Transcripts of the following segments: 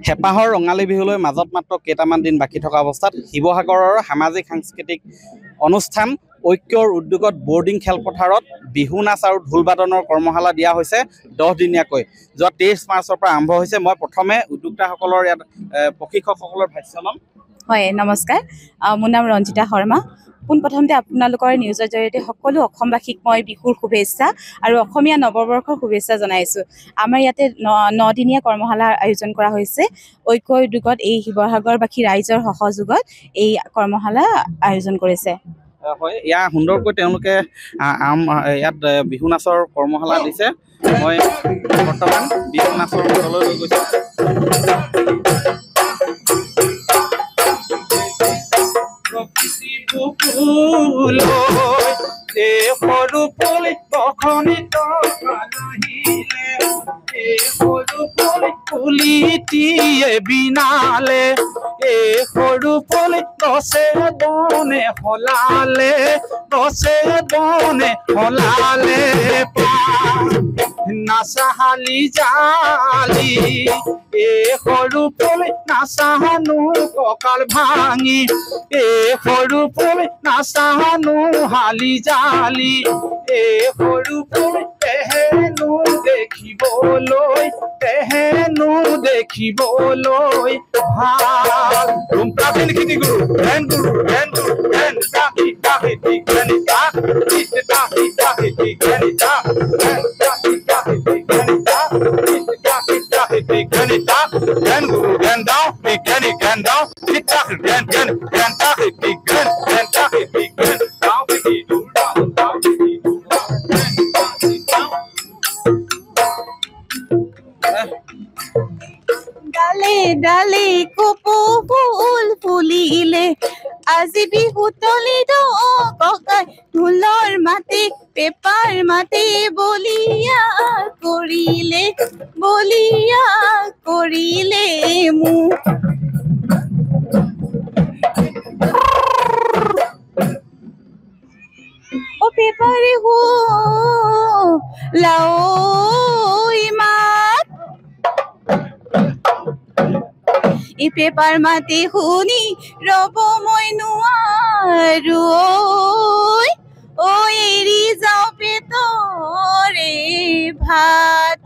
হেঁপাহৰ ৰঙালী বিহুলৈ মাজত মাত্ৰ কেইটামান দিন বাকী থকা অৱস্থাত শিৱসাগৰৰ সামাজিক সাংস্কৃতিক অনুষ্ঠান ঐক্যৰ উদ্যোগত বৰ্ডিং খেলপথাৰত বিহু নাচ আৰু ঢোল বাদনৰ কৰ্মশালা দিয়া হৈছে 10 দিনীয়াকৈ। যোৱা 23 মাৰ্চৰ পৰা আৰম্ভ হৈছে। মই প্ৰথমে উদ্যোক্তাসকলৰ ইয়াত প্ৰশিক্ষকসকলৰ ভাষ্য ল'ম। হয়, নমস্কাৰ। মোৰ নাম ৰঞ্জিতা শৰ্মা। পোনপ্ৰথমতে আপোনালোকৰ নিউজৰ জৰিয়তে সকলো অসমবাসীক মই বিহুৰ শুভেচ্ছা আৰু অসমীয়া নৱবৰ্ষৰ শুভেচ্ছা জনাইছোঁ। আমাৰ ইয়াতে 9 দিনীয়া কৰ্মশালাৰ আয়োজন কৰা হৈছে। ঐক্য উদ্যোগত এই শিৱসাগৰবাসী ৰাইজৰ সহযোগত এই কৰ্মশালা আয়োজন কৰিছে। হয়, ইয়াৰ সুন্দৰকৈ তেওঁলোকে ইয়াত বিহু নাচৰ কৰ্মশালা দিছে। মই বৰ্তমান বিহু নাচৰ মঞ্চলৈ লৈ গৈছোঁ। সৰু পুলি বখনিত পুলিটিয়ে বিনালে সৰু পুলি গছে বনে হলালে গছে বনে হলালে নাচাহালি জালি সৰু পুলি নাচাহানো কঁকাল ভাঙি সৰু পুলি নাচাহানো হালি জালি সৰু পুলি তেহেনো দেখিবলৈ ভাল ৰুমপাতিন খেতি গুৰু হেন গুৰু হেন গুৰু হেন কাহি কাহি ঠিক গণিতা ইত কাহি কাহি ঠিক গণিতা হেন কাহি কাহি ঠিক গণিতা ইত কাহি কাহি ঠিক গণিতা হেন গুৰু হেন দাও বিজ্ঞানী জ্ঞান দাও ইত কাহি জ্ঞান জ্ঞান জ্ঞান কাহি বিজ্ঞান জ্ঞান কাহি বিজ্ঞান দাও বিধি দূৰ দাও বিধি ডালে ডালে কপৌ ফুল ফুলিলে আজি বিহু তলিত ককাই ঢোলৰ মাতে পেপাৰ মাতে বলিয়া কৰিলে মোক ও পেপাৰে হো লাও ইমান এই পেপাৰ মাতে শুনি ৰব মই নোৱাৰো ঐ এৰি যাওঁ পেটৰে ভাত।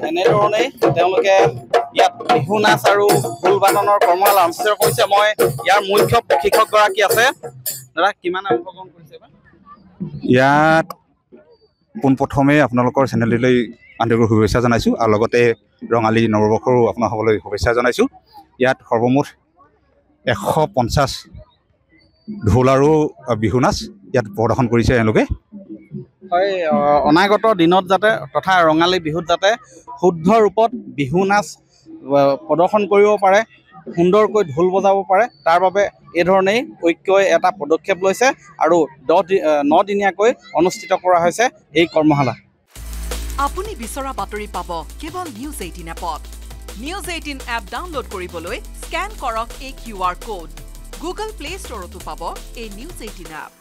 এনেধৰণেই তেওঁলোকে ইয়াত বিহু নাচ আৰু ঢোল বাদনৰ কৰ্মশালা অনুষ্ঠিত কৰিছে। মই ইয়াৰ মুখ্য প্ৰশিক্ষকগৰাকী আছে। দাদা, কিমান অংশগ্ৰহণ কৰিছে? ইয়াত পোনপ্ৰথমে আপোনালোকৰ চেনেললৈ আন্তৰিক শুভেচ্ছা জনাইছোঁ আৰু লগতে ৰঙালী নৱবৰ্ষৰো আপোনালোকলৈ শুভেচ্ছা জনাইছোঁ। ইয়াত সৰ্বমুঠ 150 ঢোল আৰু বিহু নাচ ইয়াত প্ৰদৰ্শন কৰিছে এওঁলোকে। হয়, অনাগত দিনত যাতে তথা ৰঙালী বিহুত যাতে শুদ্ধ ৰূপত বিহু নাচ প্ৰদৰ্শন কৰিব পাৰে, সুন্দৰকৈ ঢোল বজাব পাৰে, তাৰ বাবে এই ধৰণেই ঐক্যই এটা পদক্ষেপ লৈছে আৰু 9 দিনীয়াকৈ অনুষ্ঠিত কৰা হৈছে এই কৰ্মশালা। আপুনি বিচৰা বাতৰি পাব কেৱল নিউজ 18 এপত। নিউজ 18 এপ ডাউনলোড কৰিবলৈ স্কেন কৰক এই QR কোড। গুগল প্লে ষ্টৰতো পাব এই নিউজ 18 এপ।